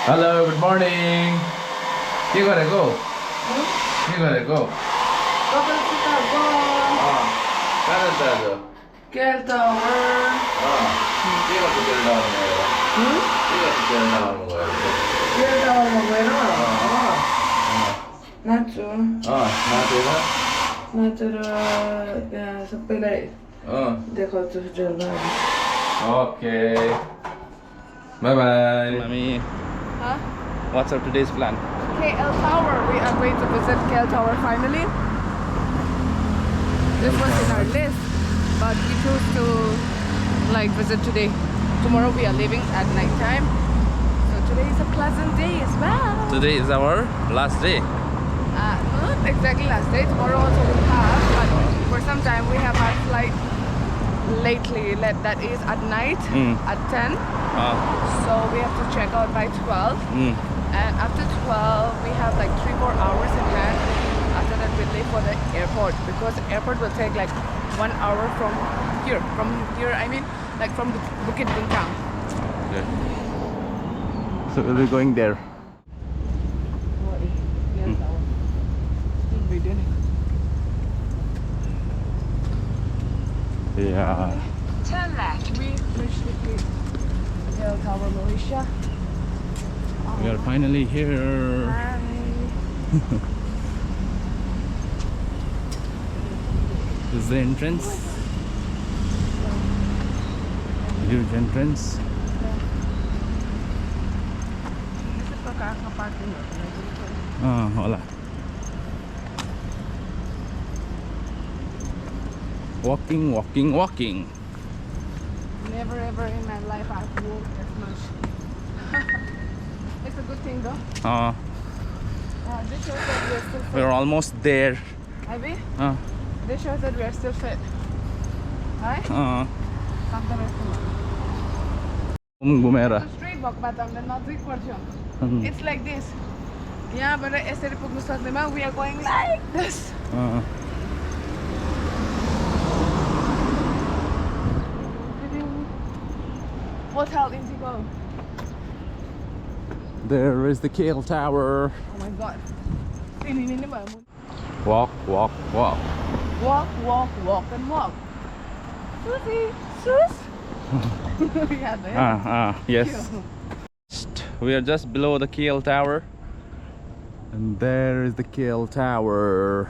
Hello, good morning. You gotta go. You gotta go. Kapag kita go. Ah, sana tayo. KL Tower. Ah, hindi ka pagkailangan mo ngayon. Hindi ka pagkailangan mo ngayon. KL Tower mo meron. Ah. Nacho. Nato na? Nacho सबैलाई देखाउँछु होटलमा. Okay. Bye bye. Mami, Huh? what's our today's plan? KL Tower. We are going to visit KL Tower finally. This was in our list, but we chose to visit today. Tomorrow we are leaving at night time. So today is a pleasant day as well. Today is our last day. Not exactly last day. Tomorrow also we'll have, but for some time we have our flight lately. That is at night at 10. So we have to check out by 12. And after 12 we have like 3-4 hours in hand. After that we leave for the airport, because the airport will take like 1 hour from here. I mean like from the Bukit Bintang. Okay. So we'll be going there. Yeah. Turn left. We reached the KL Tower, Malaysia. We are finally here. Hi. This is the entrance. Huge entrance. This is the car parking lot. Wala. Walking. Never ever in my life I've walked as much. It's a good thing though. This shows that we're still fit. We're almost there. Ivy? Uh, This shows that we're still fit. Right? Something is Bumera. straight walk but I'm not It's like this. Yeah, but we are going like this. Hotel Indigo. There is the KL Tower. Oh my god. Walk. Walk and walk. Susie, Sus. Yeah, there. Yes. We are just below the KL Tower. And there is the KL Tower.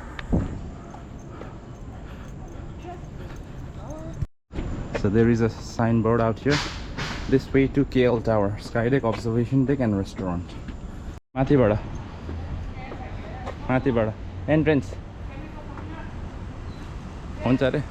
So there is a signboard out here. This way to KL Tower. Skydeck, observation deck and restaurant. Mathibada. Entrance. हुन्छ अरे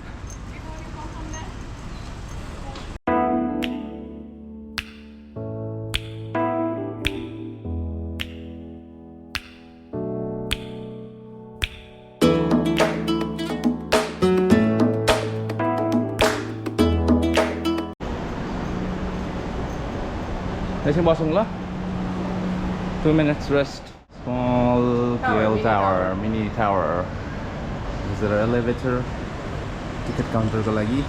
एकछिन बसौँ ल 2 minutes rest. Small KL Tower, mini tower. Is there an elevator? Ticket counter ko lagi.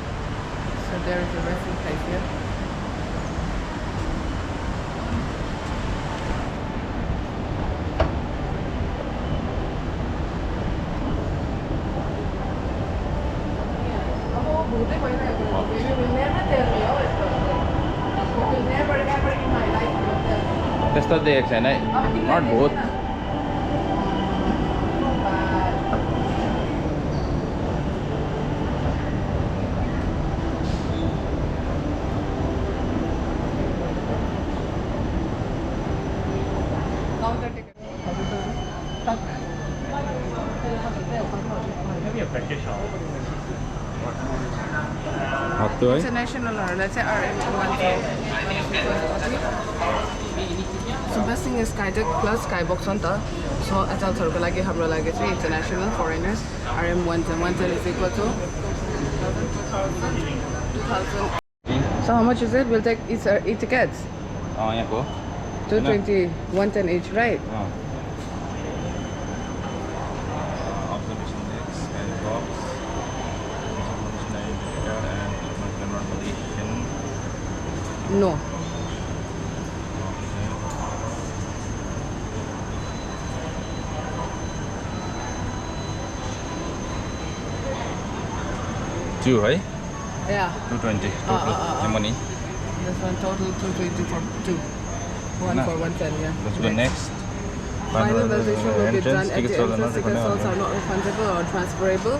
So there is a resting place here. त्यस्तो देखेको छैन है नट भूत हत्तु है International let's say RM 1. So best thing is Skydeck plus Skybox on the. So adults like हाम्रो लागि चाहिँ international foreigners RM 110 is equal to 2000. So how much is it? We'll take each tickets. यहाँको 220, 110 each, right? Observation decks, skybox, and Malaysian. No. Two, right? Yeah. 220 total. The money. This one total 220 for two. One Nah. for 110, yeah. Let's go next. Final reservation will be done at the Tickets sold are not entrance. Tickets sold are refundable. not refundable or transferable.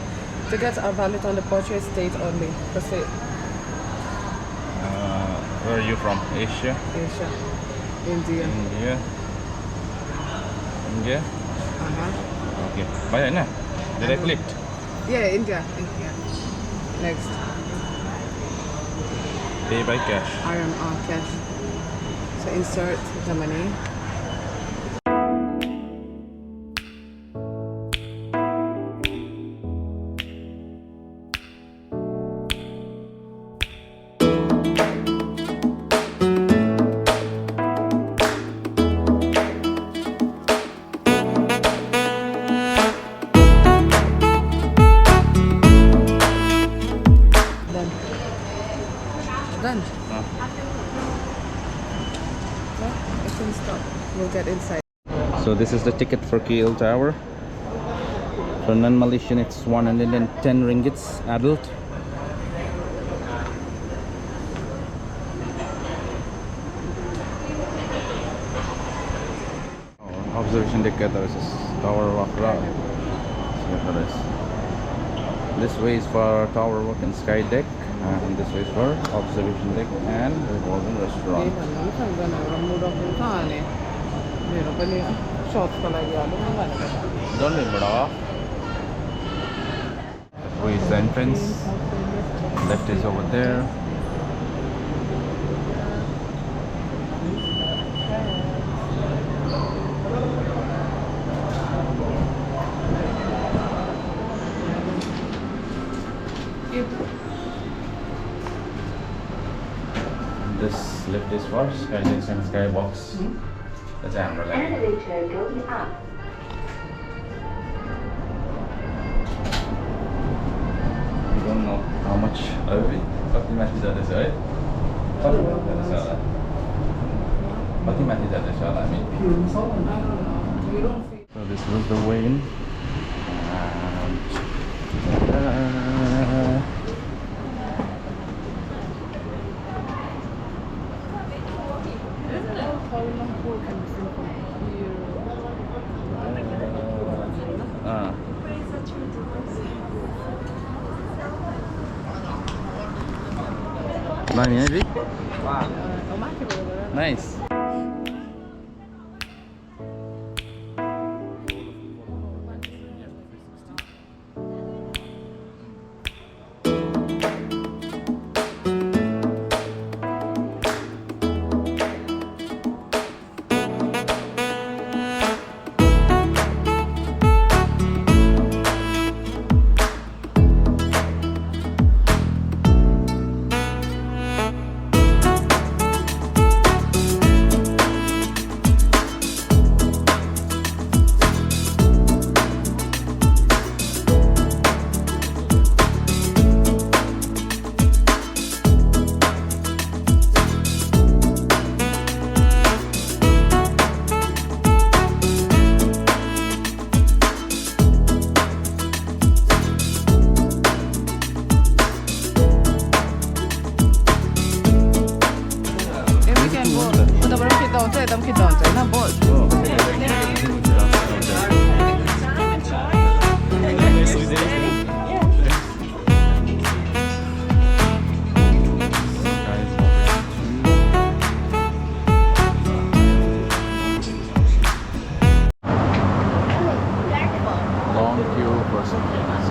Tickets are valid on the purchase date only. Proceed. Where are you from? Asia? Asia. India. India? India? Okay. Bayar na? Did I click? Yeah, India. India. Next. Pay by cash. RMR cash. So insert the money. Done. So it can stop. We'll get inside. So this is the ticket for KL Tower. For non-Malaysian it's 110 ringgits adult. Observation deck there is tower walk around. This way is for tower walk and sky deck, and this way is for observation deck and revolving restaurant. Don't leave it off. This way is the entrance. Left is over there. This lift is for Skydeck and Skybox. That's amber light. Elevator going up. We don't know how much are we. Pati mati jada छ है. Pati mati jada छ. Pati mati jada छ होला हामी. So this was the way in. Kuala Lumpur can be seen from here. Nice.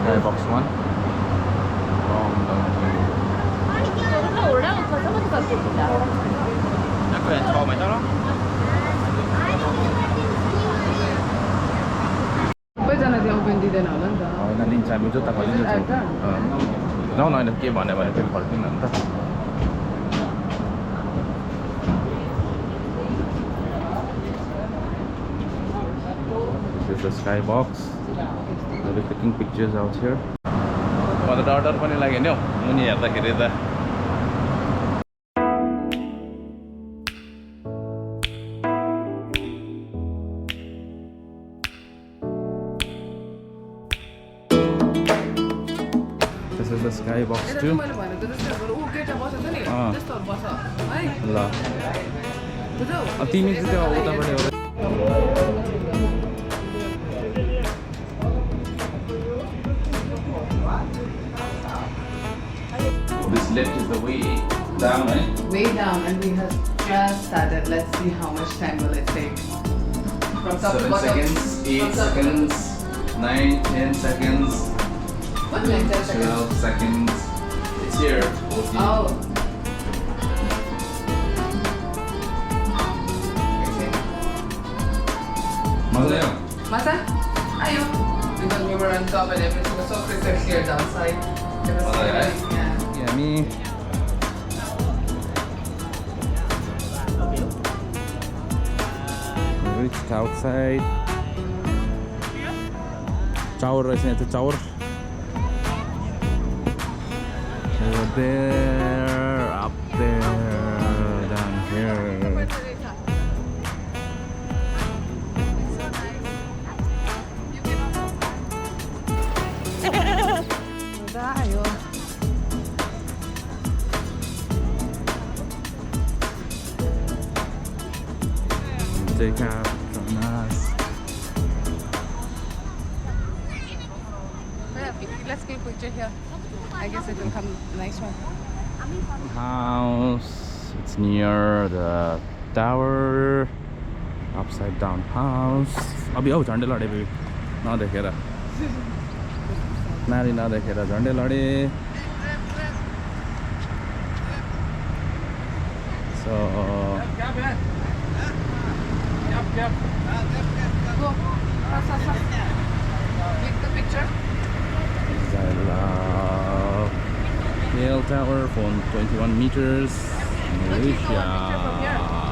Skybox 1. Long queue. Naliन्छ हामी जुत्ता खोलिन्छ जाउँ न होइन के भन्यो भने फेरि फर्किन्न नि त This is the skybox. I'll be taking pictures out here. म त डर पनि लाग्यो नि हौ मुनि हेर्दाखेरि त This is the skybox too. मैले भनेको जस्तो ऊ केटा बसेको नि त्यस्तोहरू बस है ल बुझ्यौ अब तिमी चाहिँ त्यो उताबाट एउटा This lift is the way down, right? way down and we have just started. Let's see how much time will it take. From top to 7 bottom. seconds, 8 seconds, 9, 10 seconds, What 9, 10 seconds? 12 seconds. It's here. 14. Oh. Mazaya. Masa? Ayo. Because we were on top and everything was so crystal clear downside. It was Oh, yeah? yeah. Yummy. We reached outside. Tower, I think it's a tower. Over there, up there, down here. Ayo. Take out from us. Let's take a picture here. I guess it will come nice one. House. It's near the tower. Upside down house. अभी आऊ झन्डे लडे baby नदेखेर नारी नदेखेर झन्डे लडे so Go. Fast, fast, fast. Take the picture. I love KL Tower from 21 meters Malaysia.